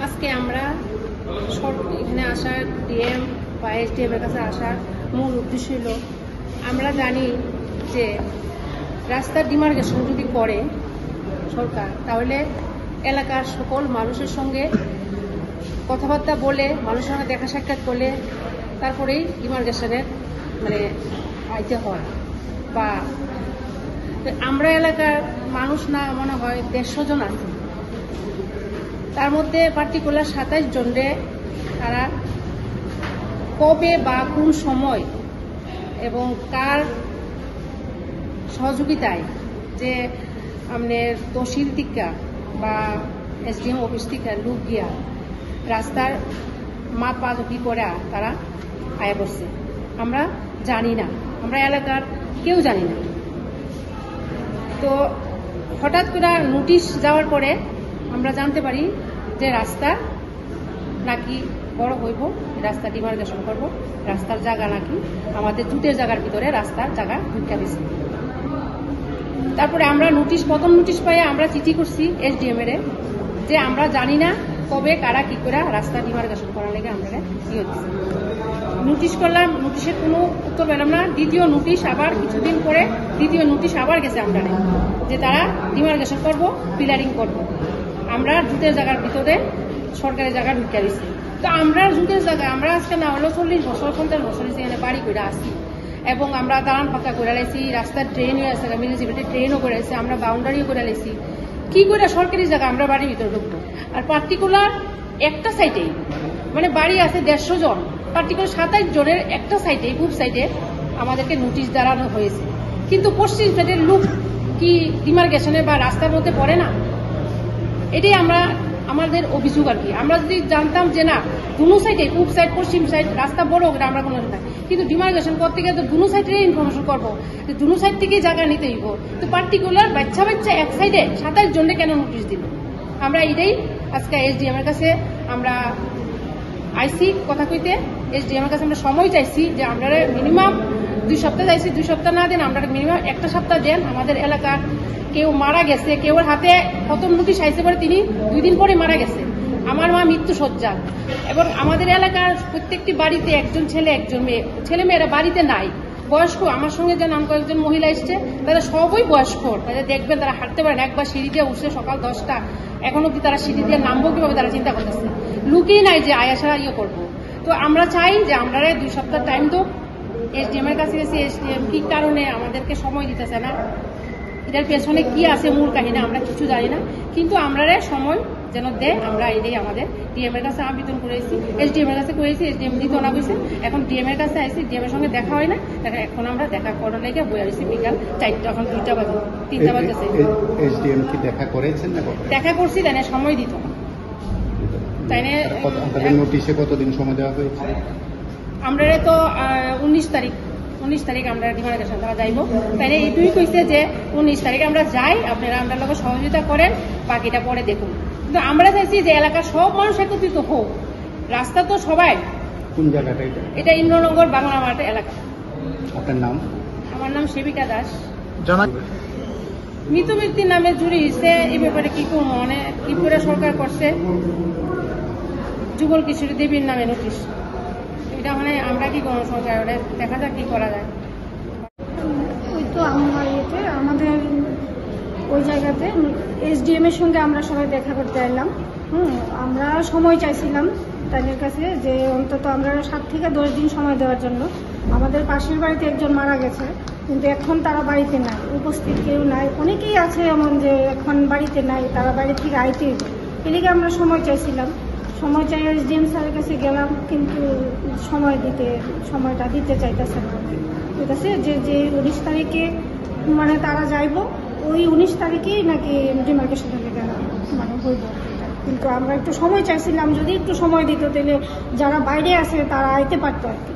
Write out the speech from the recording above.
আজকে আমরা এখানে আসার ডিএম বা এসডিএম এর কাছে আসার মূল উদ্দেশ্য হল আমরা জানি যে রাস্তার ডিমার্কেশন যদি করে সরকার তাহলে এলাকার সকল মানুষের সঙ্গে কথাবার্তা বলে মানুষের সঙ্গে দেখা সাক্ষাৎ করলে তারপরেই ডিমার্কেশনের আইতে হয়। বা আমরা এলাকার মানুষ না মনে হয় 150 জন আছে, তার মধ্যে পার্টিকুলার 27 জনরে তারা কবে বা কোন সময় এবং কার সহযোগিতায় যে আমাদের তহসিল টিকা বা এসডিএম অফিস টিকা লোক গিয়া রাস্তার মাপাকি করে তারা আয়া বসছে আমরা জানি না, আমরা এলাকার কেউ জানি না। তো হঠাৎ করে নোটিশ যাওয়ার পরে আমরা জানতে পারি যে রাস্তা নাকি বড় হইব, রাস্তা ডিমার্কেশন করব, রাস্তার জায়গা নাকি আমাদের জুটের জায়গার ভিতরে রাস্তার জায়গা ঢুকে দিচ্ছে। তারপরে আমরা প্রথম নোটিশ পাইয়া আমরা চিঠি করছি এসডিএম এর যে আমরা জানি না কবে কারা কি করে রাস্তা ডিমার্কেশন করার লেগে আমরা নোটিশ করলাম, নোটিশের কোনো উত্তর পেলাম না। দ্বিতীয় নোটিশ আবার কিছুদিন পরে দ্বিতীয় নোটিশ আবার গেছে আমরা যে তারা ডিমার্কেশন করব, পিলারিং করব, আমরা জুটের জায়গার ভিতরে সরকারি জায়গা ঢুকে দিচ্ছি। তো আমরা জুটের জায়গা আমরা আজকে না হলেও 40 বছর 50 বছর এখানে বাড়ি করে আসি এবং আমরা দালান পাকা করে লাইছি, রাস্তার ট্রেনও আছে, মিউনিসিপ্যালিটি ট্রেনও করে আছে, আমরা বাউন্ডারিও করে লাইছি। কি করে সরকারি জায়গা আমরা বাড়ির ভিতরে ঢুকবো? আর পার্টিকুলার একটা সাইডে বাড়ি আছে 150 জন, পার্টিকুলার 27 জনের একটা সাইডে পূব সাইডে আমাদেরকে নোটিশ দাঁড়ানো হয়েছে, কিন্তু পশ্চিম সাইডের লোক কি ডিমার্কেশনে বা রাস্তার মধ্যে পড়ে না? এটাই আমাদের অভিযোগ আর কি। আমরা যদি জানতাম যে না দুনো সাইডে পূব সাইড পশ্চিম সাইড রাস্তা বড় হোক আমরা কোনো না, কিন্তু ডিমার্কেশন করতে গেলে তো দুনো সাইডে ইনফরমেশন করবো, দুনো সাইড থেকেই জায়গা নিতে হইব। তো পার্টিকুলার বাচ্চা এক সাইডে 27 জনকে কেন নোটিশ দিল? আমরা এটাই আজকে এসডিএম এর কাছে আমরা আইসি কথা কইতে, এসডিএম এর কাছে আমরা সময় চাইছি যে আমরা মিনিমাম 2 সপ্তাহ চাইছি, 2 সপ্তাহ না দেন আমরা মিনিমাম 1 সপ্তাহ দেন। আমাদের এলাকার কেউ মারা গেছে, কেউ হাতে প্রথম নোটিশ আইসে পরে তিনি 2 দিন পরে মারা গেছে, আমার মা মৃত্যু সজ্জা, এবং আমাদের এলাকার প্রত্যেকটি বাড়িতে একজন ছেলে একজন মেয়ে, ছেলে মেয়েরা বাড়িতে নাই, বয়স্ক। আমার সঙ্গে যে নাম কয়েকজন মহিলা এসছে তারা সবই বয়স্ক, তাদের দেখবেন তারা হাঁটতে পারেন, একবার সিঁড়ি দিয়ে উঠছে সকাল 10টা, এখন অব্দি তারা সিঁড়ি দিয়ে নামবো কিভাবে তারা চিন্তা করতেছে, লুকেই নাই যে আয়াসা করবো। তো আমরা চাই যে আমরা 2 সপ্তাহ টাইম দো। এসডিএম এর কাছে গেছি, এসডিএম কি কারণে আমাদেরকে সময় দিতেছে না, এটার পেছনে কি আছে মূল কাহিনী আমরা কিছু জানি না, কিন্তু আমরা সময় যেন দেয়। আমরা এটাই আমাদের ডিএম এর কাছে আবেদন করেছি, এসডিএম এর কাছে করেছি, এসডিএম দিতে না বলছে, এখন ডিএম এর কাছে আইসি, ডিএম এর সঙ্গে দেখা হয় না, এখন আমরা দেখা করার লেগে বই আসছি বিকাল 4টা, এখন 2টা বাজে 3টা বাজেছে। এসডিএম কি দেখা করেছেন না? দেখা করছি, তাই না সময় দিত না, তাই না। নোটিশে কতদিন সময় দেওয়া হয়েছে? আমরা তো 19 তারিখ আমরা ডিমার্কেশন তারা যাইব, তাইলে এইটুই কইছে যে 19 তারিখে আমরা যাই, আপনারা আমরা লোক সহযোগিতা করেন, বাকিটা পরে দেখুন। কিন্তু আমরা চাইছি যে এলাকার সব মানুষ একত্রিত হোক, রাস্তা তো সবাই। কোন জায়গাটা এটা ইন্দ্রনগর বাংলা মাঠ এলাকা। আপনার নাম? আমার নাম সেবিকা দাস। মৃত ব্যক্তির নামে জুড়ি হয়েছে, এই ব্যাপারে কি করবো, কি করে সরকার করছে যুগল কিশোরী দেবীর নামে নোটিশ, এটা আমরা কি কোনো সরকার দেখা যাক কি করা যায়। ওই তো আমাদের ওই জায়গাতে এসডিএম এর সঙ্গে আমরা সবাই দেখা করতে এলাম। আমরা সময় চাইছিলাম তাদের কাছে যে অন্তত আমরা 7 থেকে 10 দিন সময় দেওয়ার জন্য। আমাদের পাশের বাড়িতে একজন মারা গেছে, কিন্তু এখন তারা বাড়িতে নাই, উপস্থিত কেউ নাই, অনেকেই আছে এমন যে এখন বাড়িতে নাই, তারা বাড়ি থেকে আইতে হইবে, এদিকে আমরা সময় চাইছিলাম। সময় চাই এসডিএম স্যারের কাছে গেলাম, কিন্তু সময়টা দিতে চাইতেছে না। ঠিক আছে, যে 19 তারিখে তারা যাইব, ওই 19 তারিখেই নাকি ডিমার্কেশনের লেগে হইব, কিন্তু আমরা একটু সময় চাইছিলাম, যদি একটু সময় দিত তাহলে যারা বাইরে আছে তারা আইতে পারতো আর কি।